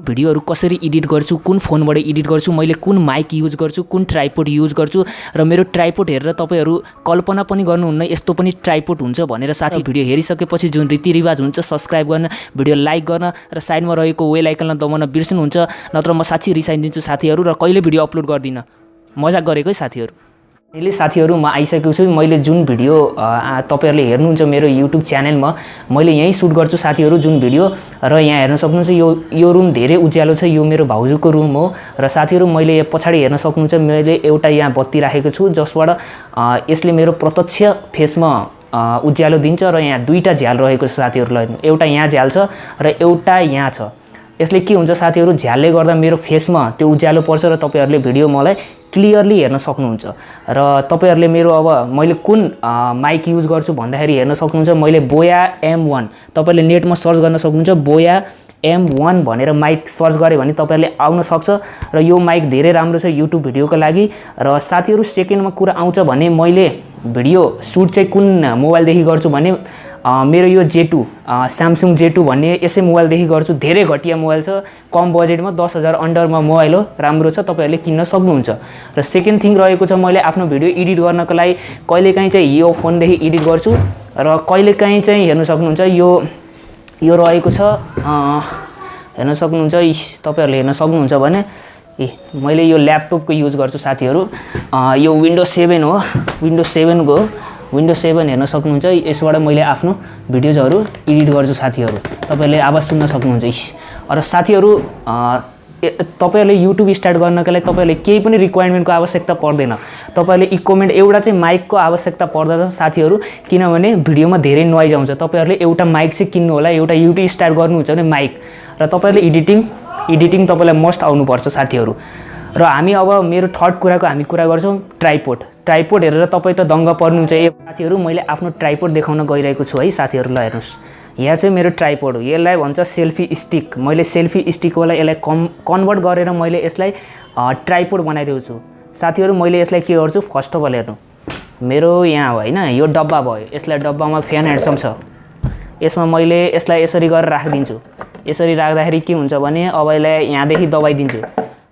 भिडियोहरू कसरी एडिट गर्छु, कुन फोनबाट एडिट गर्छु, मैले कुन माइक युज गर्छु, कुन ट्राइपोड युज गर्छु र मेरो ट्राइपोड हेरेर तपाईहरू कल्पना पनि गर्नुहुन्न यस्तो पनि ट्राइपोड हुन्छ भनेर। साथी भिडियो हेरिसकेपछि जुन रीतिरिवाज हुन्छ सब्स्क्राइब गर्न, भिडियो लाइक गर्न र साइडमा रहेको बेल आइकनलाई दबाउन बिर्सनुहुन्छ, नत्र म साँच्चै रिसाइदिन्छु साथीहरू र कहिले भिडियो अपलोड गर्दिनँ। मजाक गरेको है साथीहरू। अहिले साथीहरू म आइसकेको छु। मैले जुन भिडियो तपाईहरुले हेर्नुहुन्छ मेरो युट्युब च्यानलमा मैले यही सुट गर्छु साथीहरू जुन भिडियो, र यहाँ हेर्न सक्नुहुन्छ यो रुम धेरै उज्यालो छ, यो मेरो भाउजूको रुम हो र साथीहरू मैले पछाडि हेर्न सक्नुहुन्छ मैले एउटा यहाँ बत्ती राखेको छु जसबाट यसले मेरो प्रत्यक्ष फेसमा उज्यालो दिन्छ र यहाँ दुईटा झ्याल रहेको छ साथीहरूलाई, एउटा यहाँ झ्याल छ र एउटा यहाँ छ। यसले के हुन्छ साथीहरू, झ्यालले गर्दा मेरो फेसमा त्यो उज्यालो पर्छ र तपाईहरुले भिडियो मलाई क्लियरली हेर्न सक्नुहुन्छ। र तपाईहरुले मेरो अब मैले कुन माइक युज गर्छु भन्दाखेरि हेर्न सक्नुहुन्छ मैले बोया M1 तपाईले नेटमा सर्च गर्न सक्नुहुन्छ, बोया M1 भनेर माइक सर्च गरे भने तपाईहरुले आउन सक्छ र यो माइक धेरै राम्रो छ युट्युब भिडियोको लागि। र साथीहरू सेकेन्डमा कुरा आउँछ भने मैले भिडियो सुट चाहिँ कुन मोबाइलदेखि गर्छु भने मेरो यो J2 स्यामसङ J2 भन्ने यसै मोबाइलदेखि गर्छु। धेरै घटिया मोबाइल छ, कम बजेटमा 10,000 अन्डरमा मोबाइल हो, राम्रो छ, तपाईहरुले किन्न सक्नुहुन्छ। र सेकेन्ड थिङ रहेको छ मैले आफ्नो भिडियो एडिट गर्नको लागि कहिलेकाहीँ चाहिँ यो फोनदेखि एडिट गर्छु र कहिलेकाहीँ चाहिँ हेर्न सक्नुहुन्छ यो रहेको छ, हेर्न सक्नुहुन्छ, तपाईहरुले हेर्न सक्नुहुन्छ भने मैले यो ल्यापटपको युज गर्छु साथीहरू। यो विन्डोज 7 हो, विन्डोज 7 को विन्डोज 7 हेर्न सक्नुहुन्छ। यसबाट मैले आफ्नो भिडियोजहरू एडिट गर्छु साथीहरू, तपाईहरुले आवाज सुन्न सक्नुहुन्छ। र साथीहरू तपाईहरुले युट्युब स्टार्ट गर्नका लागि तपाईहरुले केही पनि रिक्वायरमेन्टको आवश्यकता पर्दैन, तपाईहरुले इक्विपमेन्ट एउटा चाहिँ माइकको आवश्यकता पर्दछ साथीहरू, किनभने भिडियोमा धेरै नोइज आउँछ। तपाईहरुले एउटा माइक चाहिँ किन्नु होला, एउटा युट्युब स्टार्ट गर्नुहुन्छ भने माइक, र तपाईहरुले एडिटिङ तपाईलाई मस्ट आउनुपर्छ साथीहरू। र हामी अब मेरो थर्ड कुराको हामी कुरा गर्छौँ ट्राइपोड हेरेर तपाईँ त दङ्ग पर्नुहुन्छ। साथीहरू मैले आफ्नो ट्राइपोड देखाउन गइरहेको छु है साथीहरूलाई, हेर्नुहोस् यहाँ चाहिँ मेरो ट्राइपोड हो, यसलाई भन्छ सेल्फी स्टिक। मैले सेल्फी स्टिकवाला यसलाई कन्भर्ट गरेर मैले यसलाई ट्राइपोड बनाइदिएको छु साथीहरू। मैले यसलाई के गर्छु, फर्स्ट अफ अल हेर्नु मेरो यहाँ हो होइन, यो डब्बा भयो, यसलाई डब्बामा फ्यान ह्यान्डसम छ, यसमा मैले यसलाई यसरी गरेर राखिदिन्छु। यसरी राख्दाखेरि के हुन्छ भने अब यसलाई यहाँदेखि दबाइदिन्छु,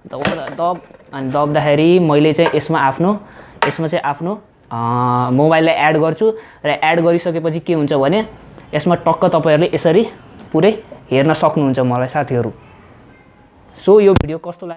अनि दब्दाखेरि मैले चाहिँ यसमा चाहिँ आफ्नो मोबाइललाई एड गर्छु र एड गरिसकेपछि के हुन्छ भने यसमा टक्क तपाईहरुले यसरी पुरै हेर्न सक्नुहुन्छ मलाई साथीहरू। सो यो भिडियो कस्तो लाग्यो